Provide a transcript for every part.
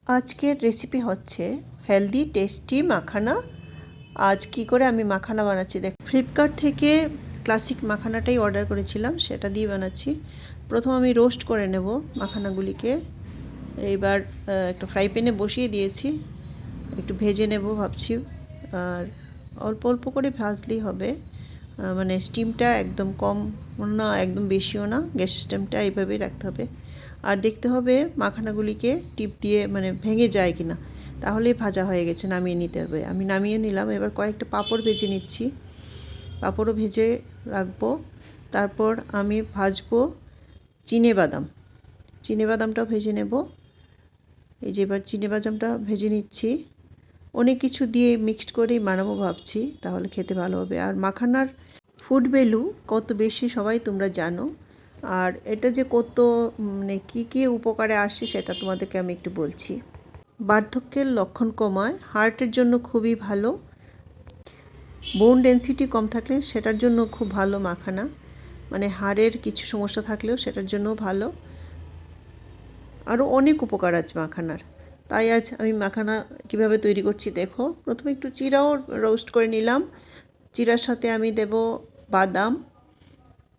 আজকের রেসিপি হচ্ছে healthy tasty makhana. আজ কি করে আমি মাখানা বানাচ্ছি দেখ। ফ্লিপকার্ট থেকে ক্লাসিক মাখানাটাই অর্ডার করেছিলাম, সেটা দিয়ে বানাচ্ছি। প্রথম আমি রোস্ট করে নেব মাখানাগুলিকে। এইবার একটা ফ্রাই প্যানে বসিয়ে দিয়েছি, একটু ভেজে নেব ভাবছি। আর অল্প অল্প করে ভাজলেই হবে, মানে স্টিমটা একদম কম না একদম বেশিও না, গ্যাস সিস্টেমটা এইভাবেই রাখতে হবে। আর দেখতে হবে মাখানাগুলিকে টিপ দিয়ে মানে ভেঙে যায় কি না, তাহলেই ভাজা হয়ে গেছে, নামিয়ে নিতে হবে। আমি নামিয়ে নিলাম। এবার কয়েকটা পাঁপড় ভেজে নিচ্ছি, পাঁপড়ও ভেজে রাখবো। তারপর আমি ভাজবো চিনেবাদামটাও ভেজে নেব। এই যে এবার চিনেবাদামটা ভেজে নিচ্ছি। অনেক কিছু দিয়ে মিক্সড করেই বানাবো ভাবছি, তাহলে খেতে ভালো হবে। আর মাখানার ফুড ভ্যালু কত বেশি সবাই তোমরা জানো। আর এটা যে কত মানে কী কী উপকারে আসছে সেটা তোমাদেরকে আমি একটু বলছি। বার্ধক্যের লক্ষণ কমায়, হার্টের জন্য খুবই ভালো, বোন ডেনসিটি কম থাকলে সেটার জন্য খুব ভালো মাখানা, মানে হাড়ের কিছু সমস্যা থাকলেও সেটার জন্য ভালো। আরও অনেক উপকার আছে মাখানার। তাই আজ আমি মাখানা কিভাবে তৈরি করছি দেখো। প্রথমে একটু চিড়াও রোস্ট করে নিলাম। চিড়ার সাথে আমি দেব বাদাম,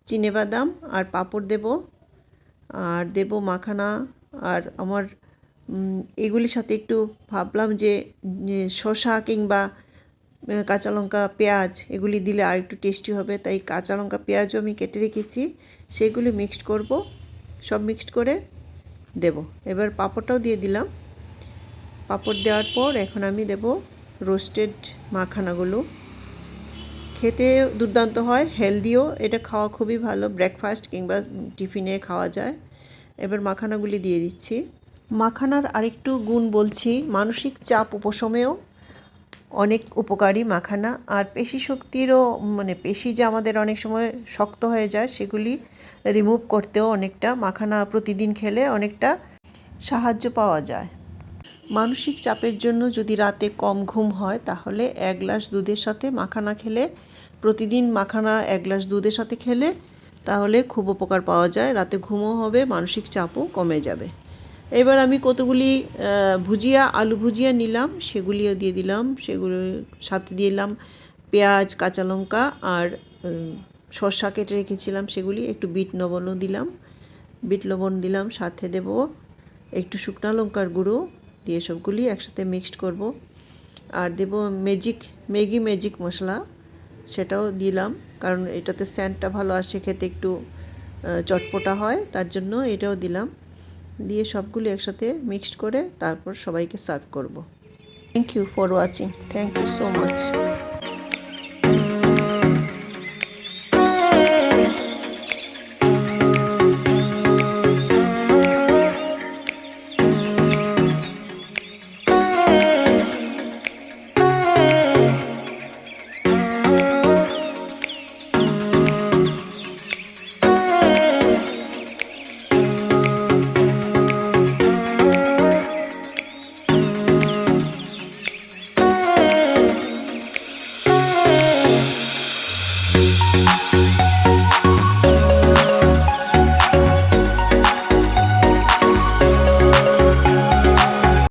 চিনেবাদাম আর পাঁপড় দেব, আর দেব মাখানা। আর আমার এগুলির সাথে একটু ভাবলাম যে শসা কিংবা কাঁচা লঙ্কা পেঁয়াজ এগুলি দিলে আর একটু টেস্টি হবে, তাই কাঁচা লঙ্কা পেঁয়াজও আমি কেটে রেখেছি, সেগুলি মিক্সড করব। সব মিক্সড করে দেব। এবার পাঁপড়টাও দিয়ে দিলাম। পাঁপড় দেওয়ার পর এখন আমি দেব রোস্টেড মাখানাগুলো। খেতে দুর্দান্ত হয়, হেলদিও। এটা খাওয়া খুবই ভালো, ব্রেকফাস্ট কিংবা টিফিনে খাওয়া যায়। এবার মাখানাগুলি দিয়ে দিচ্ছি। মাখানার আরেকটু গুণ বলছি, মানসিক চাপ উপশমেও অনেক উপকারী মাখানা। আর পেশি শক্তিরও, মানে পেশি যে আমাদের অনেক সময় শক্ত হয়ে যায় সেগুলি রিমুভ করতেও অনেকটা মাখানা প্রতিদিন খেলে অনেকটা সাহায্য পাওয়া যায়। মানসিক চাপের জন্য যদি রাতে কম ঘুম হয় তাহলে 1 গ্লাস দুধের সাথে মাখানা খেলে, প্রতিদিন মাখানা 1 গ্লাস দুধের সাথে খেলে তাহলে খুব উপকার পাওয়া যায়, রাতে ঘুমও হবে, মানসিক চাপও কমে যাবে। এবার আমি কতগুলি আলু ভুজিয়া নিলাম, সেগুলিও দিয়ে দিলাম। সেগুলোর সাথে দিলাম পেঁয়াজ, কাঁচা লঙ্কা আর শসা কেটে রেখেছিলাম, সেগুলি একটু বিট লবণ দিলাম। সাথে দেব একটু শুকনো লঙ্কার গুঁড়ো দিয়ে সবগুলি একসাথে মিক্সড করব। আর দেব ম্যাজিক মশলা, সেটাও দিলাম, কারণ এটাতে স্যান্টটা ভালো আসে, খেতে একটু চটপটা হয়, তার জন্য এটাও দিলাম। দিয়ে সবগুলি একসাথে মিক্সড করে তারপর সবাইকে সার্ভ করব। Thank you for watching. Thank you so much.